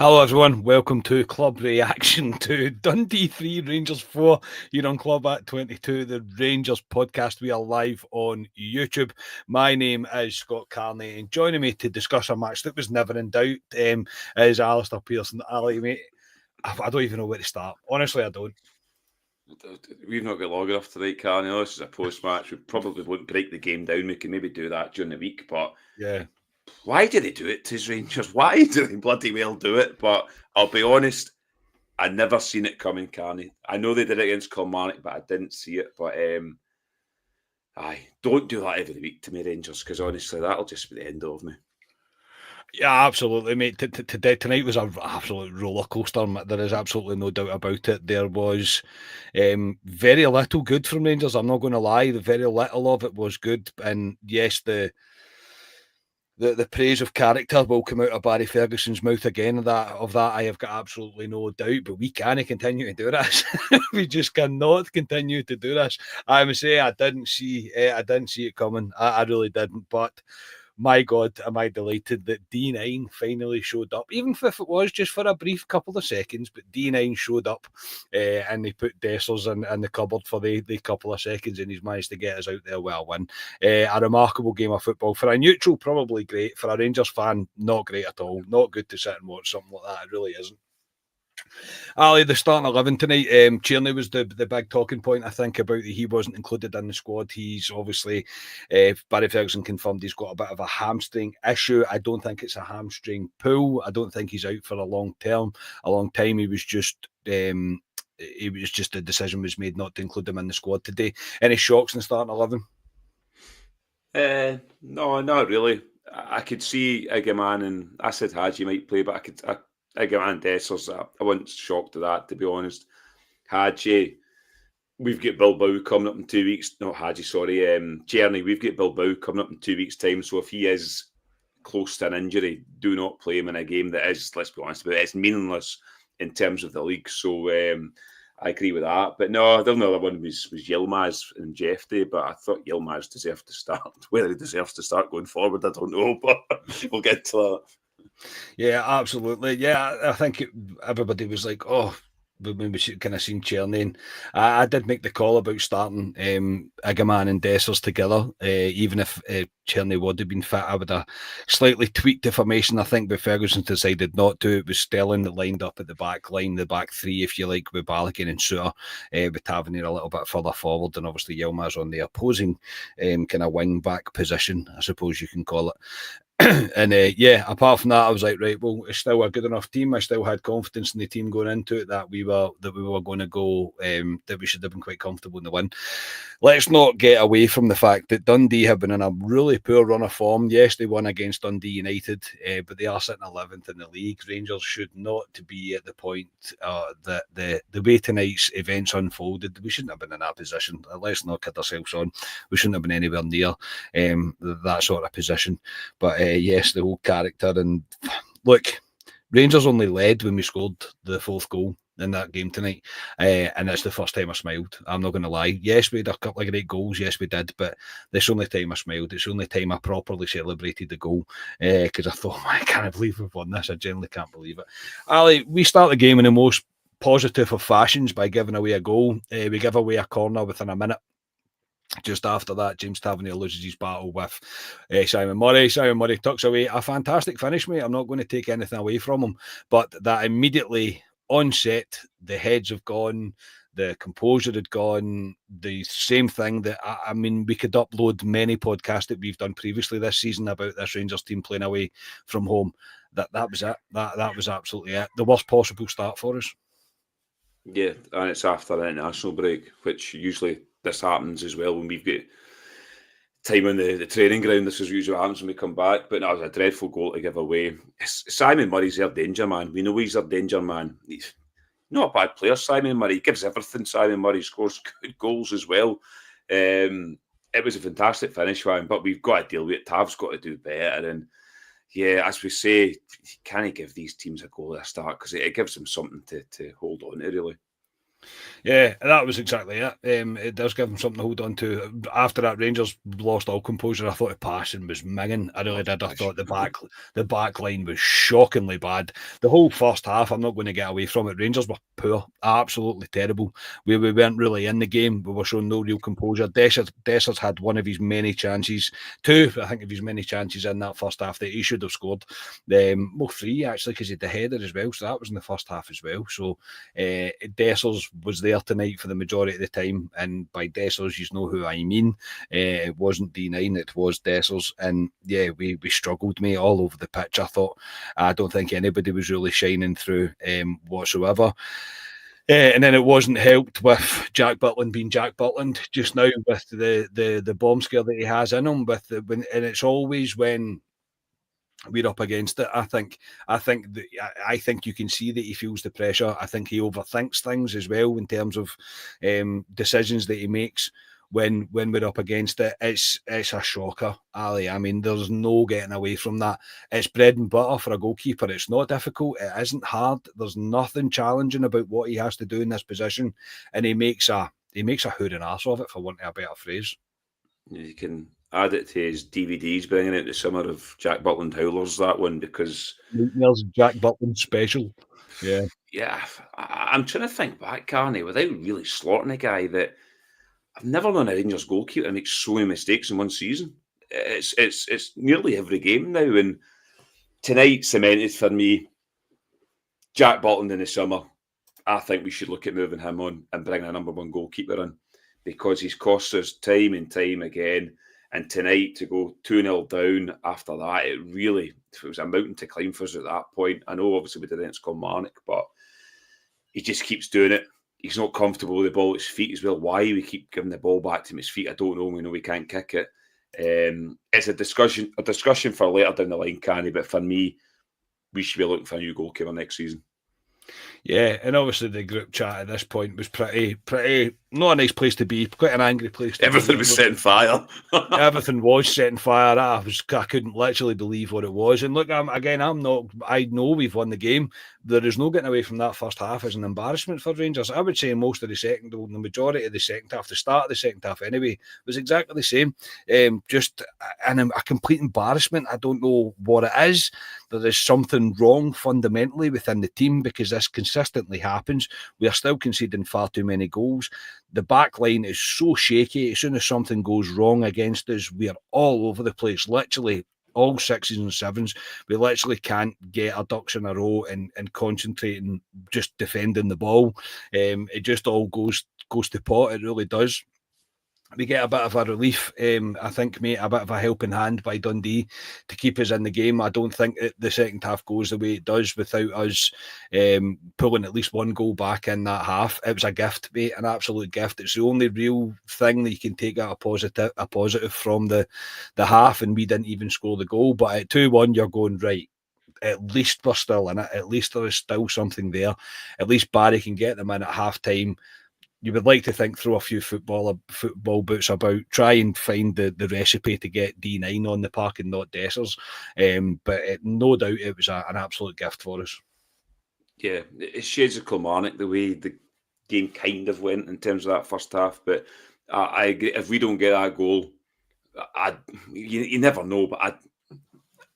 Hello everyone, welcome to Club Reaction to Dundee 3, Rangers 4. You're on Club at 22, the Rangers podcast. We are live on YouTube. My name is Scott Carney, and joining me to discuss a match that was never in doubt is Alistair Pearson. Ali, mate, I don't even know where to start. Honestly, I don't. We've not got long enough tonight, Carney. This is a post-match. We probably won't break the game down. We can maybe do that during the week, but Yeah. why do they do it to Rangers? Why do they bloody well do it? But I'll be honest, I never seen it coming, Carney. I know they did it against Kilmarnock, but I didn't see it. But don't do that every week to me, Rangers, because honestly, that'll just be the end of me. Yeah, absolutely, mate. Tonight was an absolute roller coaster. There is absolutely no doubt about it. There was very little good from Rangers. I'm not going to lie. The very little of it was good, and yes, the praise of character will come out of Barry Ferguson's mouth again. Of that, I have got absolutely no doubt. But we can't continue to do this. We just cannot continue to do this. I must say, I didn't see it coming. I really didn't. But my God, am I delighted that D9 finally showed up, even if it was just for a brief couple of seconds. But D9 showed up, and they put Dessers in the cupboard for the couple of seconds, and he's managed to get us out there with a win. A remarkable game of football. For a neutral, probably great. For a Rangers fan, not great at all. Not good to sit and watch something like that. It really isn't. Ali, the starting 11 tonight, Tierney was the big talking point, I think, about that he wasn't included in the squad. He's obviously, Barry Ferguson confirmed he's got a bit of a hamstring issue. I don't think it's a hamstring pull. I don't think he's out for a long time. He was just... it was just a decision was made not to include him in the squad today. Any shocks in the starting 11? No, not really. I could see Igaman, and I said Hadji might play, but Igaman Dessers, I wasn't shocked at that, to be honest. Hadji, we've got Bilbao coming up in 2 weeks. Not Hadji, sorry. Tierney, we've got Bilbao coming up in 2 weeks' time. So if he is close to an injury, do not play him in a game that is, let's be honest about it, it's meaningless in terms of the league. So I agree with that. But no, the other one was Yilmaz and Jeffrey, but I thought Yilmaz deserved to start. Whether he deserves to start going forward, I don't know, but we'll get to that. Yeah, absolutely. Yeah, I think everybody was like, oh, when we kind of seen Tierney. I did make the call about starting Igaman and Dessers together, even if Tierney would have been fit. I would have slightly tweaked the formation, I think, but Ferguson decided not to. It was Sterling that lined up at the back line, the back three, if you like, with Balogun and Suter, with Tavernier a little bit further forward, and obviously Yilmaz on the opposing kind of wing back position, I suppose you can call it. And apart from that, I was like, right, well, it's still a good enough team. I still had confidence in the team going into it that we were going to go, that we should have been quite comfortable in the win. Let's not get away from the fact that Dundee have been in a really poor run of form. Yes, they won against Dundee United, but they are sitting 11th in the league. Rangers should not be at the point that the way tonight's events unfolded, we shouldn't have been in that position. Let's not kid ourselves on. We shouldn't have been anywhere near that sort of position. But yes, the whole character. And look, Rangers only led when we scored the fourth goal in that game tonight, and it's the first time I smiled. I'm not going to lie. Yes, we had a couple of great goals. Yes, we did. But this only time I smiled. It's the only time I properly celebrated the goal, because I thought, I can't believe we've won this. I genuinely can't believe it. Ali, we start the game in the most positive of fashions by giving away a goal. We give away a corner within a minute. Just after that, James Tavernier loses his battle with Simon Murray. Simon Murray tucks away a fantastic finish, mate. I'm not going to take anything away from him, but that immediately on set, the heads have gone, the composure had gone, the same thing that, I mean, we could upload many podcasts that we've done previously this season about this Rangers team playing away from home. That was it. That was absolutely it. The worst possible start for us. Yeah, and it's after an international break, which usually this happens as well when we've got time on the training ground. This is usually what happens when we come back. But that was a dreadful goal to give away. Simon Murray's their danger man. We know he's their danger man. He's not a bad player, Simon Murray. He gives everything. Simon Murray scores good goals as well. It was a fantastic finish for him, but we've got to deal with it. Tav's got to do better. And yeah, as we say, can he give these teams a goal at the start? Because it gives them something to hold on to, really. Yeah, that was exactly it. It does give them something to hold on to. After that, Rangers lost all composure. I thought the passing was minging. I really did. I thought the back line was shockingly bad. The whole first half, I'm not going to get away from it. Rangers were poor, absolutely terrible. We weren't really in the game. We were showing no real composure. Dessers had one of his many chances, two, I think, of his many chances in that first half that he should have scored. Well, three actually, because he had the header as well. So that was in the first half as well. So Dessers was there tonight for the majority of the time, and by Dessers, you know who I mean. It wasn't D9, it was Dessers, and yeah, we struggled, mate, all over the pitch. I don't think anybody was really shining through whatsoever. And then it wasn't helped with Jack Butland being Jack Butland just now with the bomb scare that he has in him. And it's always when we're up against it. I think you can see that he feels the pressure. I think he overthinks things as well in terms of decisions that he makes when we're up against it. It's a shocker, Ali. I mean, there's no getting away from that. It's bread and butter for a goalkeeper. It's not difficult. It isn't hard. There's nothing challenging about what he has to do in this position, and he makes a hood and arse of it, for want of a better phrase. You can add it to his DVDs bringing out the summer of Jack Butland Howlers, that one, because There's Jack Butland special. Yeah. yeah, I'm trying to think back, Carney, without really slaughtering a guy, that I've never known a Rangers goalkeeper make so many mistakes in one season. It's nearly every game now, and tonight cemented for me Jack Butland in the summer. I think we should look at moving him on and bringing a number one goalkeeper in, because he's cost us time and time again. And tonight, to go 2-0 down after that, it was a mountain to climb for us at that point. I know obviously we did it against Kilmarnock, but he just keeps doing it. He's not comfortable with the ball at his feet as well. Why we keep giving the ball back to him at his feet, I don't know. We know we can't kick it. It's a discussion for later down the line, Canny, but for me, we should be looking for a new goalkeeper next season. Yeah, and obviously the group chat at this point was pretty not a nice place to be, quite an angry place to Everything be. was setting fire. Everything was setting fire. I couldn't literally believe what it was. And look, I know we've won the game. There is no getting away from that first half as an embarrassment for Rangers. I would say most of the majority of the second half, the start of the second half anyway, was exactly the same. Just a complete embarrassment. I don't know what it is. There is something wrong fundamentally within the team, because this consistently happens. We are still conceding far too many goals. The back line is so shaky. As soon as something goes wrong against us, we are all over the place. Literally, all sixes and sevens. We literally can't get our ducks in a row and concentrate and just defending the ball. It just all goes to pot. It really does. We get a bit of a relief, I think, mate, a bit of a helping hand by Dundee to keep us in the game. I don't think the second half goes the way it does without us pulling at least one goal back in that half. It was a gift, mate, an absolute gift. It's the only real thing that you can take out a positive from the half, and we didn't even score the goal. But at 2-1, you're going, right, at least we're still in it. At least there is still something there. At least Barry can get them in at half time. You would like to think, throw a few football boots about, try and find the recipe to get D9 on the park and not Dessers. But no doubt it was an absolute gift for us. Yeah, it's shades of Kilmarnock, the way the game kind of went in terms of that first half. But I agree, if we don't get that goal, you never know, but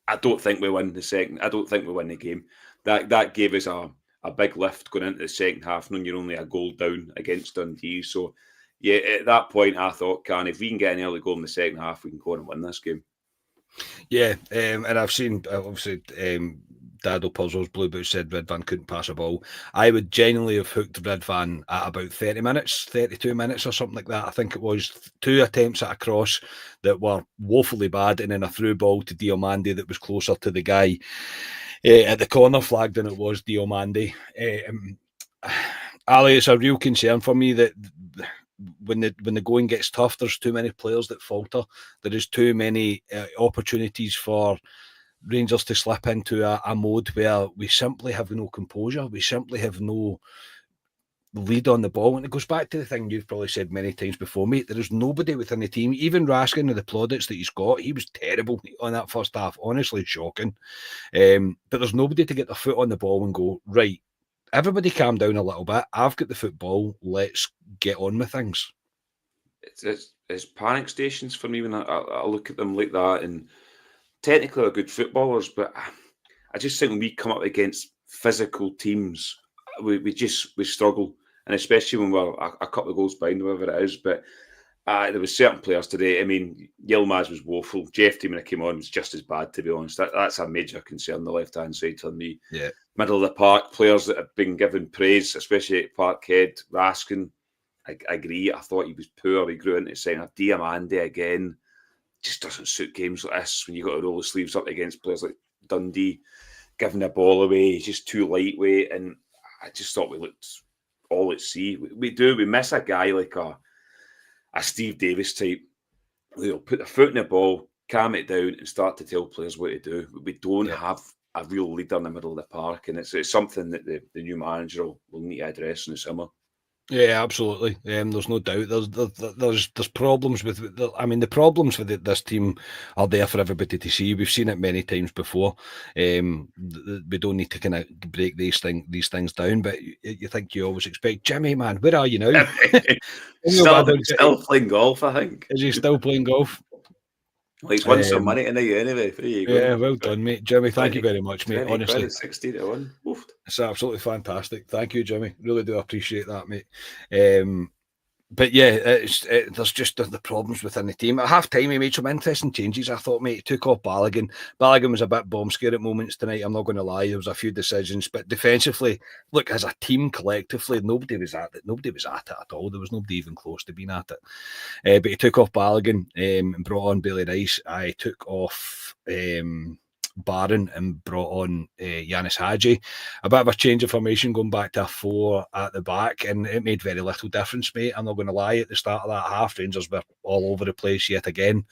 I don't think we win the second. I don't think we win the game. That gave us a big lift going into the second half, knowing you're only a goal down against Dundee. So, yeah, at that point, I thought, if we can get an early goal in the second half, we can go on and win this game. Yeah, and I've seen, obviously, Dado Puzzles, Blue Boots said Ridvan couldn't pass a ball. I would genuinely have hooked Ridvan at about 30 minutes, 32 minutes or something like that. I think it was 2 attempts at a cross that were woefully bad, and then a through ball to Diomande that was closer to the guy at the corner flag than it was Diomande. Ali, it's a real concern for me that when the going gets tough, there's too many players that falter. There is too many opportunities for Rangers to slip into a mode where we simply have no composure. We simply have no lead on the ball. And it goes back to the thing you've probably said many times before, mate. There is nobody within the team, even Raskin and the plaudits that he's got. He was terrible on that first half, honestly shocking. But there's nobody to get their foot on the ball and go, right, everybody calm down a little bit. I've got the football. Let's get on with things. It's panic stations for me when I look at them like that. And technically, they're good footballers, but I just think when we come up against physical teams, we struggle, and especially when we're a couple of goals behind, whatever it is. But there was certain players today. I mean, Yilmaz was woeful. Jeff when it came on was just as bad, to be honest. That's a major concern. The left hand side for me. Yeah. Middle of the park players that have been given praise, especially at Parkhead. Raskin, I agree. I thought he was poor. He grew into centre. Diamande again just doesn't suit games like this when you got to roll the sleeves up against players like Dundee, giving the ball away. He's just too lightweight, and I just thought we looked all at sea. We miss a guy like a Steve Davis type. They'll put their foot in the ball, calm it down, and start to tell players what to do. We don't have a real leader in the middle of the park, and it's something that the new manager will need to address in the summer. Yeah, absolutely. There's no doubt. There's problems with. I mean, the problems with this team are there for everybody to see. We've seen it many times before. We don't need to kind of break these things down. But you think you always expect Jimmy, man, where are you now? still playing golf, I think. Is he still playing golf? Well, he's won some money tonight anyway. There you go. Yeah, well done, mate. Jimmy, thank you very much, mate. Honestly, 60-1. Oofed. It's absolutely fantastic. Thank you, Jimmy. Really do appreciate that, mate. But yeah, there's just the problems within the team. At half time, he made some interesting changes. I thought, mate, he took off Balogun. Balogun was a bit bomb scare at moments tonight. I'm not going to lie. There was a few decisions, but defensively, look, as a team collectively, nobody was at it. Nobody was at it at all. There was nobody even close to being at it. But he took off Balogun and brought on Bailey Rice. I took off Barron and brought on Yanis Hadji. A bit of a change of formation going back to a 4 at the back, and it made very little difference, mate. I'm not going to lie. At the start of that half, Rangers were all over the place yet again.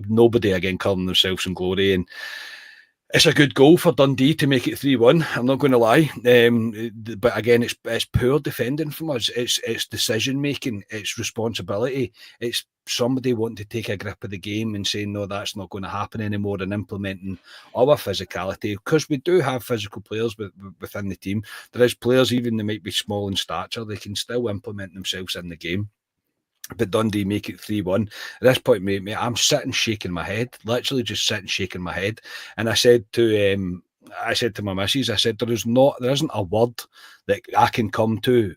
Nobody again calling themselves in glory, and it's a good goal for Dundee to make it 3-1. I'm not going to lie. But again, it's poor defending from us. It's decision making. It's responsibility. It's somebody wanting to take a grip of the game and saying, no, that's not going to happen anymore, and implementing our physicality. Because we do have physical players within the team. There is players, even they might be small in stature, they can still implement themselves in the game. But Dundee make it 3-1. At this point, mate, I'm sitting shaking my head, literally just sitting shaking my head. And I said to my missus, I said, there isn't a word that I can come to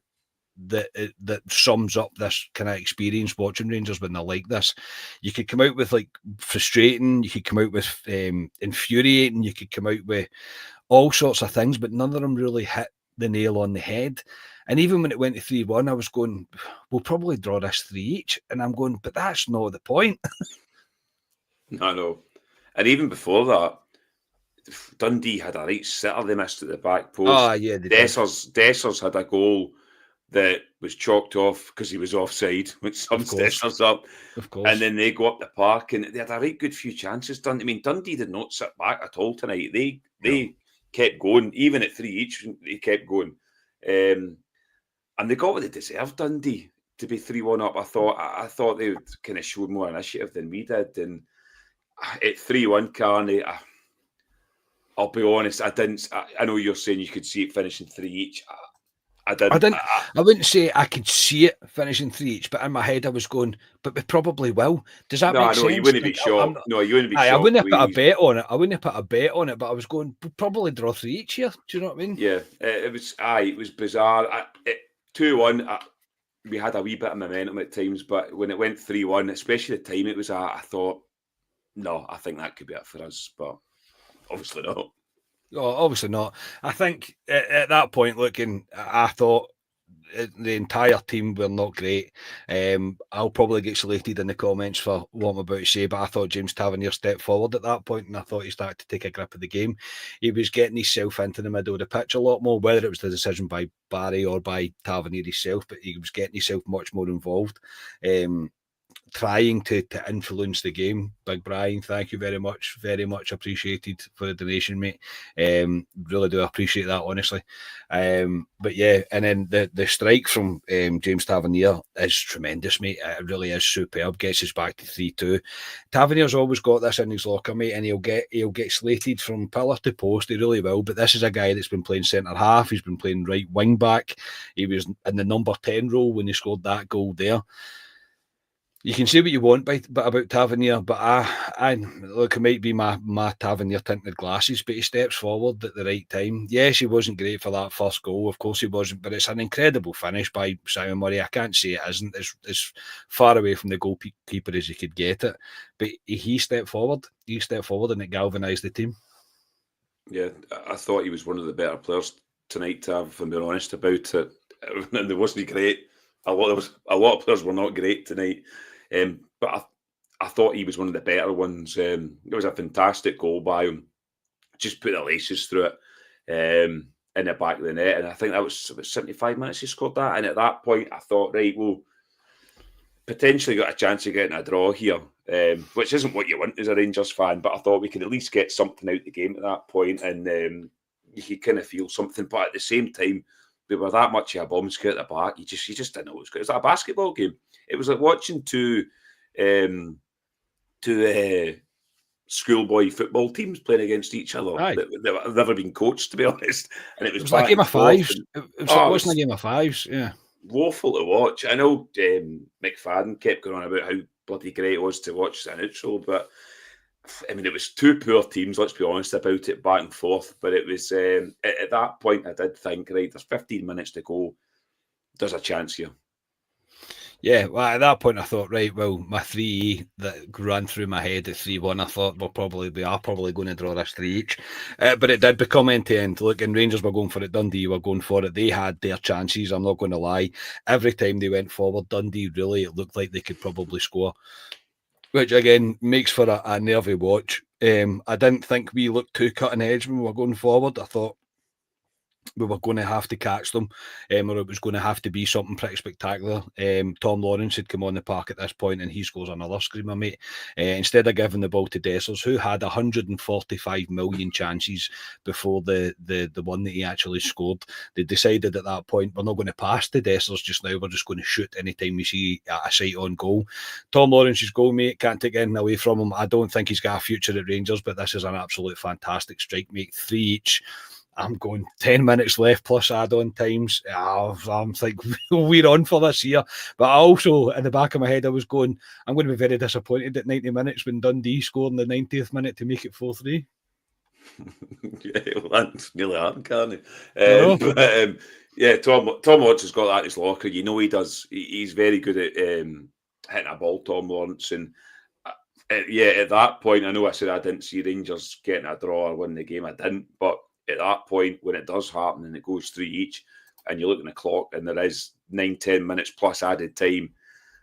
that sums up this kind of experience watching Rangers when they're like this. You could come out with like frustrating, you could come out with infuriating, you could come out with all sorts of things, but none of them really hit the nail on the head. And even when it went to 3-1, I was going, we'll probably draw this 3 each. And I'm going, but that's not the point. No. And even before that, Dundee had a right sitter they missed at the back post. Oh, yeah, Dessers had a goal that was chalked off because he was offside, which sums Dessers up. Of course. And then they go up the park and they had a right good few chances done. I mean, Dundee did not sit back at all tonight. They kept going. Even at 3 each, they kept going. And they got what they deserved, Dundee, to be 3-1 up. I thought they would kind of showed more initiative than we did. And at 3-1, Carney, I'll be honest, I didn't. I know you're saying you could see it finishing 3 each. I didn't. I wouldn't say I could see it finishing 3 each, but in my head I was going, but we probably will. Does that make sense? No, you wouldn't be shocked. No, you wouldn't be shocked. I wouldn't have put a bet on it. But I was going, we'll probably draw 3 each here. Do you know what I mean? Yeah, it was bizarre. 2-1, we had a wee bit of momentum at times, but when it went 3-1, especially the time it was at, I thought, no, I think that could be it for us, but obviously not. Oh, obviously not. I think at that point, looking, I thought the entire team were not great. I'll probably get slated in the comments for what I'm about to say, but I thought James Tavernier stepped forward at that point, and I thought he started to take a grip of the game. He was getting himself into the middle of the pitch a lot more, whether it was the decision by Barry or by Tavernier himself, but he was getting himself much more involved. trying to influence the game. Big Brian, thank you very much appreciated for the donation, mate. Really do appreciate that, honestly. But yeah, and then the strike from James Tavernier is tremendous, mate. It really is superb. Gets us back to 3-2. Tavernier's always got this in his locker, mate, and he'll get slated from pillar to post. He really will. But this is a guy that's been playing centre half. He's been playing right wing back. He was in the number 10 role when he scored that goal there. You can say what you want about Tavernier, but I look, it might be my Tavernier tinted glasses, but he steps forward at the right time. Yes, he wasn't great for that first goal, of course he wasn't, but it's an incredible finish by Simon Murray. I can't say it isn't. It's far away from the goalkeeper as he could get it, but he stepped forward. He stepped forward, and it galvanised the team. Yeah, I thought he was one of the better players tonight, Tav, if I'm being honest about it. And it wasn't great. A lot of players were not great tonight. But I thought he was one of the better ones. It was a fantastic goal by him. Just put the laces through it in the back of the net. And I think that was about 75 minutes he scored that. And at that point, I thought, right, well, potentially got a chance of getting a draw here, which isn't what you want as a Rangers fan. But I thought we could at least get something out of the game at that point. And you could kind of feel something. But at the same time, we were that much of a bombskit at the back. You just didn't know it was good. It was like a basketball game. It was like watching two schoolboy football teams playing against each other that have never been coached, to be honest. And it was like a game of fives. It was like watching a game of fives, yeah. Woeful to watch. I know McFadden kept going on about how bloody great it was to watch the neutral, but I mean, it was two poor teams, let's be honest about it, back and forth. But it was, at that point, I did think, right, there's 15 minutes to go. There's a chance here. Yeah, well, at that point, I thought, right, well, my 3 that ran through my head at 3-1, I thought we are probably going to draw this 3 each. But it did become end to end. Look, and Rangers were going for it, Dundee were going for it. They had their chances, I'm not going to lie. Every time they went forward, Dundee really, it looked like they could probably score, which again makes for a nervy watch. I didn't think we looked too cutting edge when we were going forward. I thought we were going to have to catch them, or it was going to have to be something pretty spectacular. Tom Lawrence had come on the park at this point, and he scores another screamer, mate. Instead of giving the ball to Dessers, who had 145 million chances before the one that he actually scored, they decided at that point, we're not going to pass to Dessers just now, we're just going to shoot anytime we see a sight on goal. Tom Lawrence's goal, mate, can't take anything away from him. I don't think he's got a future at Rangers, but this is an absolute fantastic strike, mate. 3 each. I'm going 10 minutes left plus add-on times. I'm thinking we're on for this year. But I also, in the back of my head, I was going, I'm going to be very disappointed at 90 minutes when Dundee scored in the 90th minute to make it 4-3. Yeah, well, that's nearly happened, can't it? Yeah, Tom Lawrence has got that in his locker. You know he does. He's very good at hitting a ball, Tom Lawrence. And yeah, at that point, I know I said I didn't see Rangers getting a draw or winning the game. I didn't. But at that point, when it does happen and it goes 3 each, and you look at the clock and there is 9-10 minutes plus added time,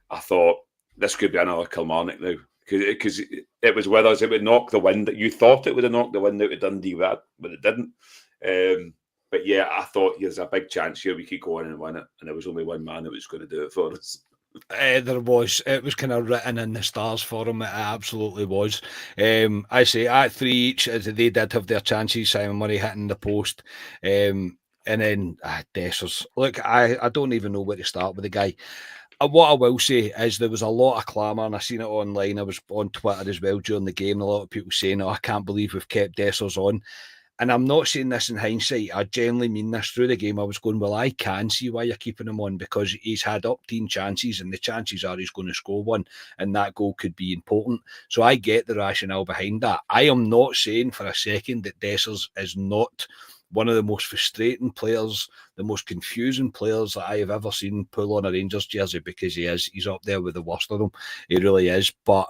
I thought this could be another Kilmarnock now, because it was with us. It would knock the wind. You thought it would have knocked the wind out of Dundee, but it didn't. But yeah, I thought there's a big chance here we could go in and win it, and there was only one man that was going to do it for us. There was. It was kind of written in the stars for him. It absolutely was. I say at 3 each, they did have their chances. Simon Murray hitting the post. And then Dessers. Look, I don't even know where to start with the guy. What I will say is there was a lot of clamour, and I seen it online. I was on Twitter as well during the game. A lot of people saying, "Oh, I can't believe we've kept Dessers on." And I'm not saying this in hindsight. I genuinely mean this. Through the game, I was going, well, I can see why you're keeping him on, because he's had up 10 chances, and the chances are he's going to score one, and that goal could be important. So I get the rationale behind that. I am not saying for a second that Dessers is not one of the most frustrating players, the most confusing players that I have ever seen pull on a Rangers jersey, because he is. He's up there with the worst of them. He really is. But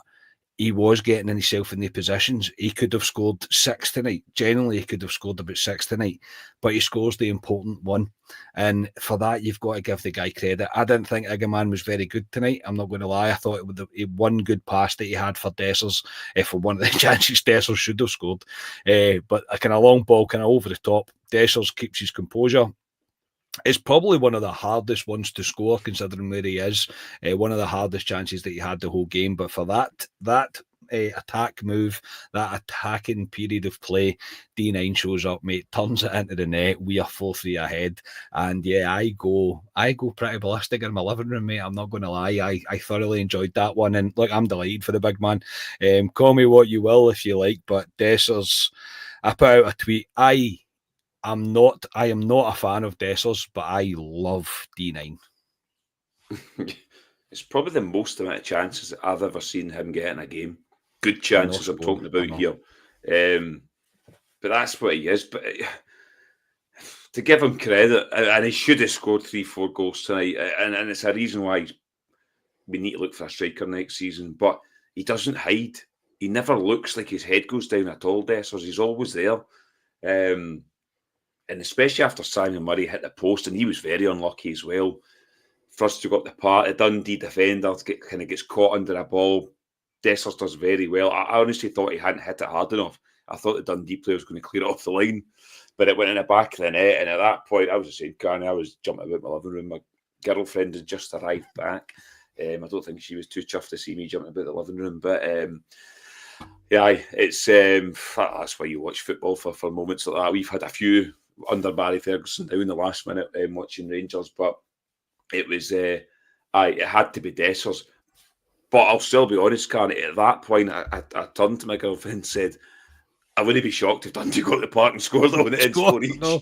he was getting himself in the positions. He could have scored 6 tonight. Generally, he could have scored about 6 tonight, but he scores the important one. And for that, you've got to give the guy credit. I didn't think Iggerman was very good tonight. I'm not going to lie. I thought it would have one good pass that he had for Dessers, for one of the chances Dessers should have scored. But a kind of long ball, kind of over the top. Dessers keeps his composure. It's probably one of the hardest ones to score, considering where he is. One of the hardest chances that he had the whole game. But for that attack move, that attacking period of play, D9 shows up, mate, turns it into the net. We are 4-3 ahead, and yeah, I go pretty ballistic in my living room, mate. I'm not going to lie. I thoroughly enjoyed that one, and look, I'm delighted for the big man. Call me what you will if you like, but Dessers, I put out a tweet. I am not a fan of Dessers, but I love D9. It's probably the most amount of chances I've ever seen him get in a game. Good chances I'm talking about here. But that's what he is. But to give him credit, and he should have scored 3-4 goals tonight, and it's a reason why we need to look for a striker next season. But he doesn't hide. He never looks like his head goes down at all, Dessers. He's always there. And especially after Simon Murray hit the post, and he was very unlucky as well. First, you got the part, a Dundee defender kind of gets caught under a ball. Dessers does very well. I honestly thought he hadn't hit it hard enough. I thought the Dundee player was going to clear it off the line, but it went in the back of the net. And at that point, I was just saying, Carney, I was jumping about my living room. My girlfriend had just arrived back. I don't think she was too chuffed to see me jumping about the living room, but yeah, it's that's why you watch football for moments like that. We've had a few under Barry Ferguson now in the last minute watching Rangers, but it was it had to be Dessers. But I'll still be honest, Carney, at that point I turned to my girlfriend and said, I wouldn't be shocked if Dundee got to the park and scored on the end for each. No.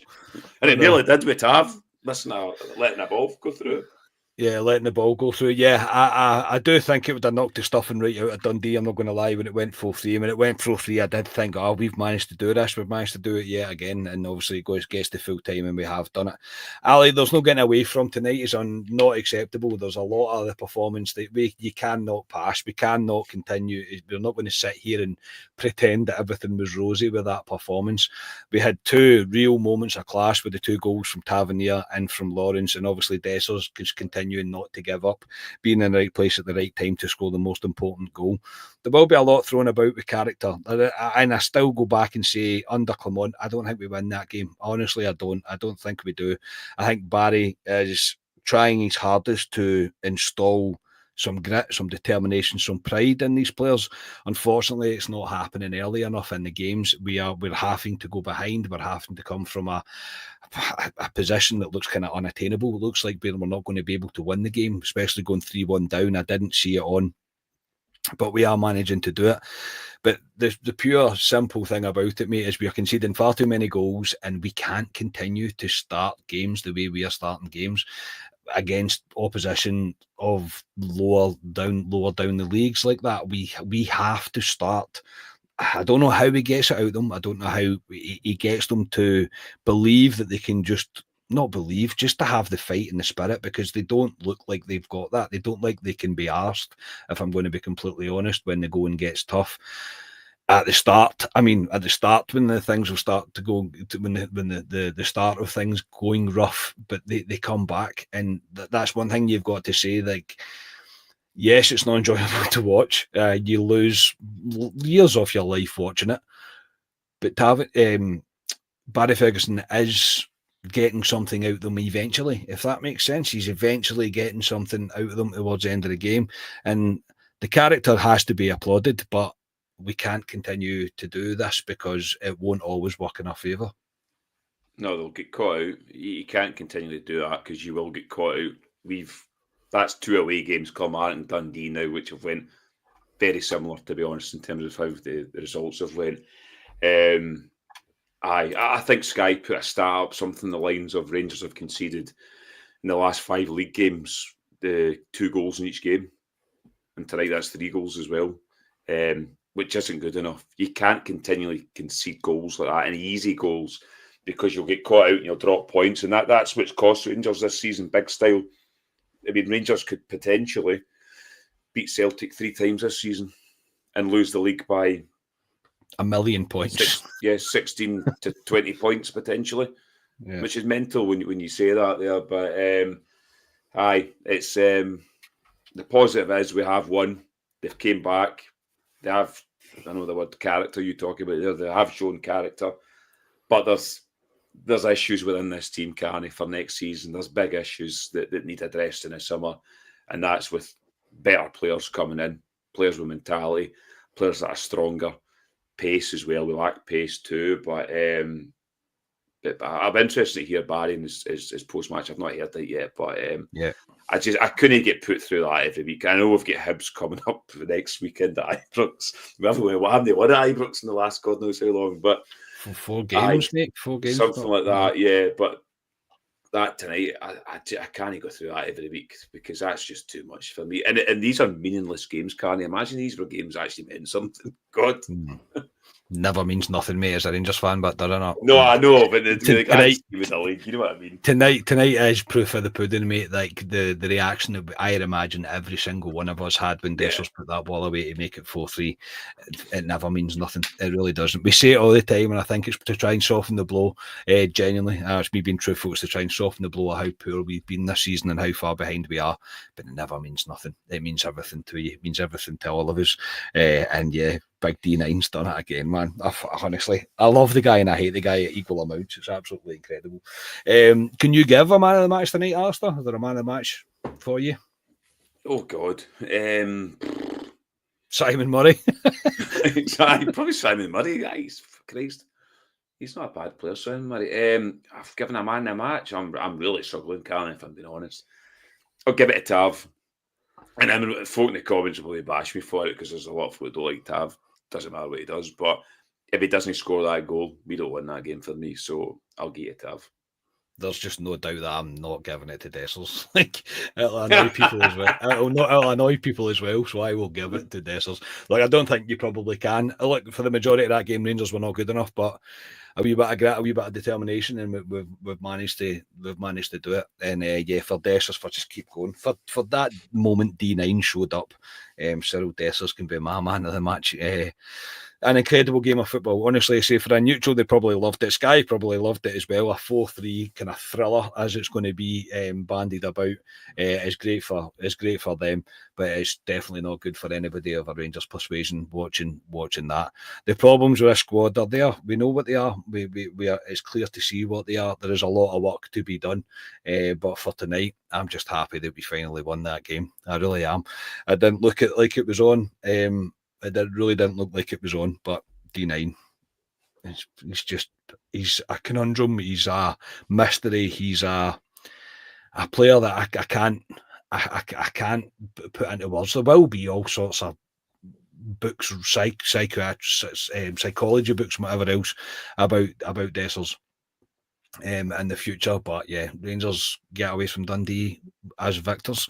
And it nearly did with Tav. Listen, letting a ball go through. Yeah, letting the ball go through. Yeah, I do think it would have knocked the stuffing right out of Dundee. I'm not going to lie. When it went 4-3, when it went 4-3, I did think, oh, we've managed to do this. We've managed to do it yet again. And obviously it gets to full time and we have done it. Ali, there's no getting away from tonight. It's not acceptable. There's a lot of the performance that you cannot pass. We cannot continue. We're not going to sit here and pretend that everything was rosy with that performance. We had two real moments of clash with the two goals from Tavernier and from Lawrence, and obviously Dessers continuing not to give up, being in the right place at the right time to score the most important goal. There will be a lot thrown about with character, and I still go back and say, under Clement, I don't think we win that game. Honestly, I don't think we do. I think Barry is trying his hardest to install some grit, some determination, some pride in these players. Unfortunately, it's not happening early enough in the games. We're having to go behind. We're having to come from a position that looks kind of unattainable. It looks like we're not going to be able to win the game, especially going 3-1 down. I didn't see it on, but we are managing to do it. But the pure simple thing about it, mate, is we are conceding far too many goals, and we can't continue to start games the way we are starting games against opposition of lower down the leagues like that. We have to start. I don't know how he gets it out of them. I don't know how he gets them to believe that they can just to have the fight and the spirit, because they don't look like they've got that. They don't like they can be arsed, if I'm going to be completely honest, when the going gets tough. At the start, when the things will start to go, when the start of things going rough, but they come back, and that's one thing you've got to say. Like, yes, it's not enjoyable to watch. You lose years off your life watching it, but Barry Ferguson is getting something out of them eventually, if that makes sense. He's eventually getting something out of them towards the end of the game, and the character has to be applauded, but we can't continue to do this because it won't always work in our favour. No, they'll get caught out. You can't continue to do that because you will get caught out. That's 2 away games, Kilmarnock and Dundee now, which have went very similar, to be honest, in terms of how the results have went. I think Sky put a stat up, something the lines of Rangers have conceded in the last 5 league games, the 2 goals in each game. And tonight that's 3 goals as well, which isn't good enough. You can't continually concede goals like that, and easy goals, because you'll get caught out and you'll drop points. And that's what's cost Rangers this season, big style. I mean, Rangers could potentially beat Celtic 3 times this season and lose the league by 1 million points. 16 to 20 points potentially, which is mental when you say that there. But it's the positive is we have won. They've came back. They have, I know the word character you talk about there. They have shown character, but there's there's issues within this team, Carney, for next season. There's big issues that need addressed in the summer, and that's with better players coming in, players with mentality, players that are stronger, pace as well. We lack pace too, but I'm interested to hear Barry and his post-match. I've not heard it yet, but I couldn't get put through that every week. I know we've got Hibs coming up the next weekend at Ibrox. We haven't won at Ibrox in the last God knows how long, but 4 games, mate. 4 games, something like that. Yeah, but that tonight, I can't go through that every week because that's just too much for me. And these are meaningless games, can't you? Imagine these were games that actually meant something. God. Never means nothing, mate, as a Rangers fan, but they're not. No, I know, but tonight, with the league, you know what I mean. Tonight is proof of the pudding, mate. Like the reaction that I imagine every single one of us had when Dessers put that ball away to make it 4-3. It never means nothing. It really doesn't. We say it all the time, and I think it's to try and soften the blow. Genuinely, it's me being truthful. It's to try and soften the blow of how poor we've been this season and how far behind we are. But it never means nothing. It means everything to you. It means everything to all of us. And yeah. Big D9's done it again, man. Honestly, I love the guy and I hate the guy at equal amounts. It's absolutely incredible. Can you give a man of the match tonight, Alistair? Is there a man of the match for you? Oh, God. Simon Murray. Probably Simon Murray. He's Christ. He's not a bad player, Simon Murray. I've given a man a match. I'm really struggling, Karen, if I'm being honest. I'll give it to Tav. And I mean, folk in the comments will really bash me for it because there's a lot of folk who don't like Tav. Doesn't matter what he does, but if he doesn't score that goal, we don't win that game for me. So I'll give it to Tav. There's just no doubt that I'm not giving it to Dessers. Like it'll annoy people as well. It'll annoy people as well. So I will give it to Dessers. Like I don't think you probably can. Look, for the majority of that game, Rangers were not good enough, but a wee bit of grit, a wee bit of determination, and we've managed to do it. And for Dessers, for just keep going. For that moment, D9 showed up. Cyril Dessers can be my man of the match. An incredible game of football. Honestly, I say for a neutral, they probably loved it. Sky probably loved it as well. A 4-3 kind of thriller as it's going to be bandied about. It's great for them, but it's definitely not good for anybody of a Rangers persuasion watching that. The problems with this squad are there. We know what they are. We are. It's clear to see what they are. There is a lot of work to be done. But for tonight, I'm just happy that we finally won that game. I really am. I didn't look at like it was on. It really didn't look like it was on, but D9, he's a conundrum. He's a mystery. He's a player that I can't put into words. There will be all sorts of books, psychology books, whatever else about Dessers. In the future, but yeah, Rangers get away from Dundee as victors.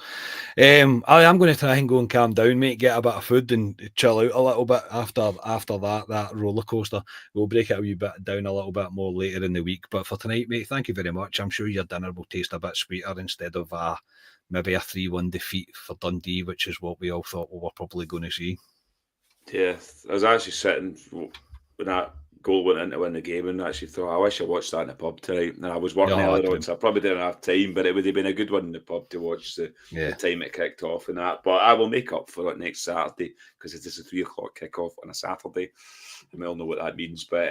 I am going to try and go and calm down, mate. Get a bit of food and chill out a little bit after that roller coaster. We'll break it a wee bit down a little bit more later in the week. But for tonight, mate, thank you very much. I'm sure your dinner will taste a bit sweeter instead of maybe a 3-1 defeat for Dundee, which is what we all thought we were probably going to see. Yeah, I was actually sitting when that goal went in to win the game and actually thought, I wish I watched that in the pub tonight. And I was working earlier on, so I probably didn't have time, but it would have been a good one in the pub to watch the time it kicked off and that. But I will make up for it next Saturday because it is a 3 o'clock kickoff on a Saturday. And we all know what that means. But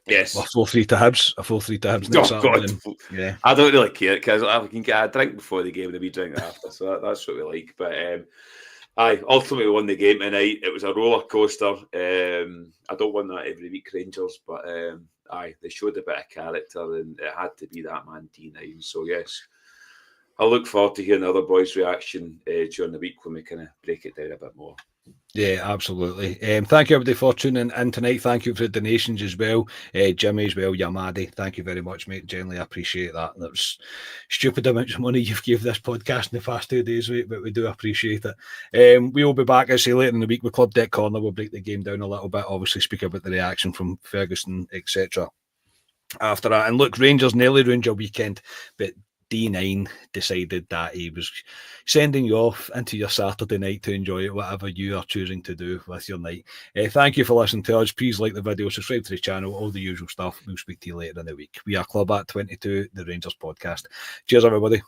yes. Well, 4-3 to Hibs. A 4-3 to Hibs next Saturday. God. Yeah. I don't really care because I can get a drink before the game and a wee drink after. So that's what we like. But ultimately won the game tonight. It was a roller coaster. I don't win that every week, Rangers, but they showed a bit of character and it had to be that man D9. So yes, I look forward to hearing the other boys' reaction during the week when we kind of break it down a bit more. Yeah, absolutely. Thank you everybody for tuning in tonight. Thank you for the donations as well. Jimmy as well, Yamadi. Thank you very much, mate. Generally, I appreciate that. That was stupid amounts of money you've gave this podcast in the past 2 days, mate, but we do appreciate it. We will be back, I say, later in the week with Club Deck Corner. We'll break the game down a little bit, obviously speak about the reaction from Ferguson, etc. after that. And look, Rangers nearly ruined your weekend, but D9 decided that he was sending you off into your Saturday night to enjoy it, whatever you are choosing to do with your night. Thank you for listening to us. Please like the video, subscribe to the channel, all the usual stuff. We'll speak to you later in the week. We are Club at 22, the Rangers podcast. Cheers, everybody.